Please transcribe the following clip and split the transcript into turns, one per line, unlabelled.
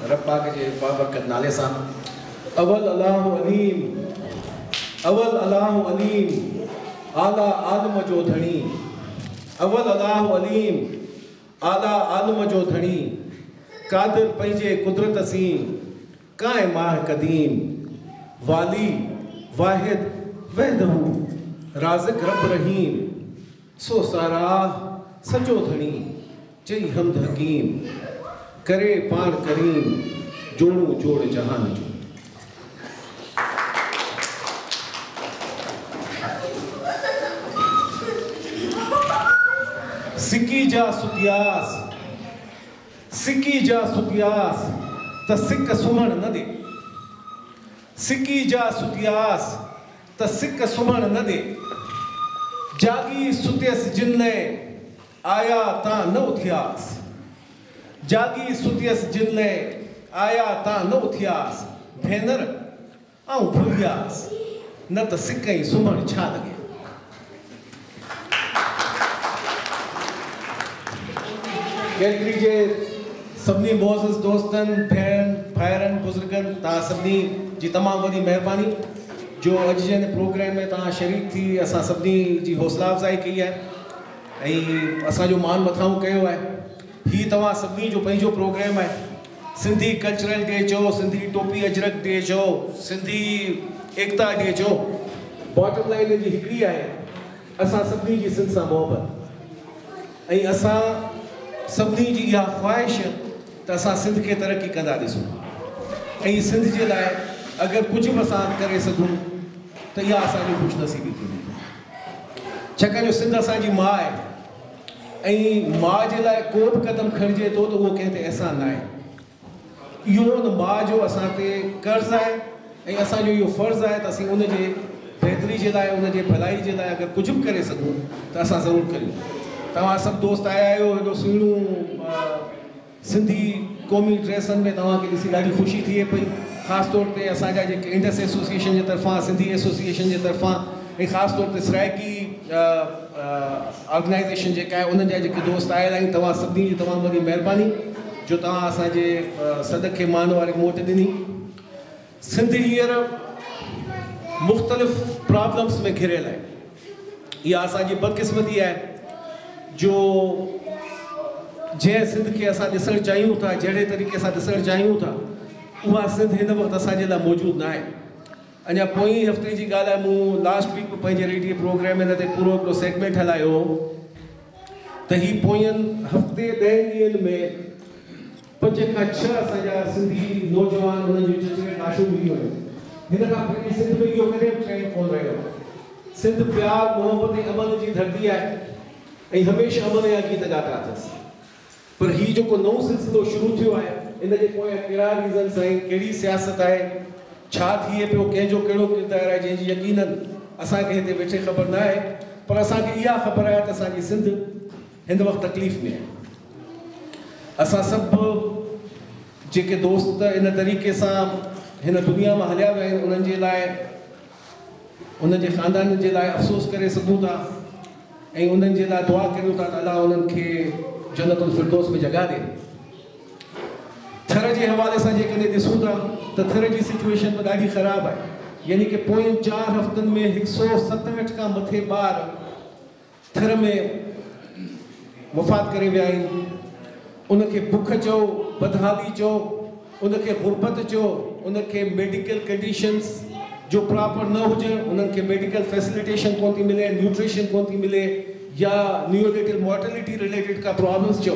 रब पाक जे बाबरकत नाले सां। अवल अल्लाहु अलीम, अवल अल्लाहु अलीम, आला आलम जो धणी। अवल अल्लाहु अलीम, आला आलम जो धणी। कादिर पंहिंजे कुदरत सी काए माह कदीम। वाली वाहिद वहदहू, राज़िक रब रहीम। सो सारा सजो धणी, चई हमद हकीम। करे पाण करीम, जोड़ू जोड़ जहान जो। सिकी जा सुतियास, सिकी जा सुतियास, त सिक सुमण न दे। सिकी जा सुतियास, त सिक सुमण न दे। जागी सुतियस जिन ने, आया ता न उथियास। जागी सुतियस जिन ने, आया ता न उथियास। भेनर आऊं भुलियास, न त सिकई सुमण छा लगे। कैलगरी जे सभी मोअज़्ज़िज़ दोस्तन, भेण भाइरन, बुजुर्गन, ता सभी जी तमाम वडी मेहरबानी जो अज जे प्रोग्राम में ता शरीक थी। असा सभी जी हौसला अफ़ज़ाई कई है, असा जो मान मथाऊं कयो है। ही तवा सभी जो पंहिंजो प्रोग्राम है। सिंधी कल्चरल डे चो, सिंधी टोपी अजरक डे चो, सिंधी एकता डे चो। बॉटम लाइन जी हिकड़ी है, असा सभी जी सिंध सां मोहब्बत ऐं असा सभी जी इहा ख्वाहिश त असां सिंध खे तरक्की कंदा ॾिसूं ऐं सिंध जे लाइ अगरि कुझु बि असां करे सघूं त इहा असांजी ख़ुशनसीबी थींदी। छाकाणि जो सिंध असांजी माउ आहे ऐं माउ जे लाइ को बि क़दम खणिजे थो त उहो कंहिं ते अहसान न आहे। इहो हुन माउ जो असां ते कर्ज़ु आहे ऐं असांजो इहो फ़र्ज़ु आहे त असीं उनजे बहितरी जे लाइ, उनजे भलाई जे लाइ अगरि कुझु बि करे सघूं त असां ज़रूरु करियूं। तव्हां सभु दोस्त आया आहियो, हेॾो सुहिणियूं सिंधी क़ौमी ड्रेसनि में तव्हांखे ॾिसी ॾाढी ख़ुशी थिए पई। ख़ासि तौर ते असांजा जेके इंडस एसोसिएशन जे तरफ़ां, सिंधी एसोसिएशन जे तरफ़ां ऐं ख़ासि तौर ते सराइकी ऑर्गेनाइज़ेशन जेका आहे उन्हनि जा जेके दोस्त आयल आहिनि, तव्हां सभिनी जी तमामु वॾी महिरबानी जो तव्हां असांजे सॾ खे मान वारी मोट ॾिनी। सिंध हींअर मुख़्तलिफ़ प्रॉब्लम्स में घिरियल आहे। इहा असांजी बदकिस्मती आहे जो जंहिं सिंध खे असां ॾिसणु चाहियूं था, जहिड़े तरीक़े सां ॾिसणु चाहियूं था, उहा सिंध हिन वक़्तु असांजे लाइ मौजूदु न आहे। अञा पोइ हफ़्ते जी ॻाल्हि आहे, मूं लास्ट वीक में पंहिंजे रेडियो प्रोग्राम में हिन ते पूरो हिकिड़ो सेगमेंट हलायो त ही पोयनि हफ़्ते 10 ॾींहंनि में 5 खां 6 असांजा सिंधी नौजवान उन्हनि जूं चिठियूं लाशूं मिलियूं आहिनि। हिन खां पहिरीं सिंध में इहो कॾहिं बि ट्रेंड कोन रहियो। सिंध प्यार मोहबत ऐं अमन जी धरती आहे ऐं हमेशह अमन जा गीत ॻाता अथसि। पर ही जेको नओं सिलसिलो शुरू थियो आहे, इन जे पोयां कहिड़ा रीज़न्स आहिनि, कहिड़ी सियासत आहे, छा थिए पियो, कंहिंजो कहिड़ो किरदारु आहे, जंहिंजी यकीनन असांखे हिते वेठे ख़बर न आहे। पर असांखे इहा ख़बर आहे त असांजी सिंध हिन वक़्तु तकलीफ़ में आहे। असां सभु जेके दोस्त इन तरीक़े सां हिन दुनिया मां हलिया विया आहिनि, उन्हनि जे लाइ, उन्हनि जे ख़ानदान जे लाइ अफ़सोस करे सघूं था ऐं उन्हनि जे लाइ दुआ करियूं था त अल्लाह उन्हनि खे जन्नतुल फिरदौस में जॻह ॾे। थर जे हवाले सां जेकॾहिं ॾिसूं था त थर जी सिचुएशन बि ॾाढी ख़राबु आहे। यानी कि पोयनि 4 हफ़्तनि में 167 खां मथे ॿार थर में वफ़ात करे विया आहिनि। उनखे बुख चओ, बदहाली चओ, उनखे गुरबत चओ, उनखे मेडिकल कंडीशंस जो प्रॉपर न हुजनि, उन्हनि खे मेडिकल फैसिलिटेशन कोन थी मिले, न्यूट्रिशन कोन थी मिले, या न्यूनेटल मॉर्टेलिटी रिलेटेड का प्रॉब्लम्स चओ।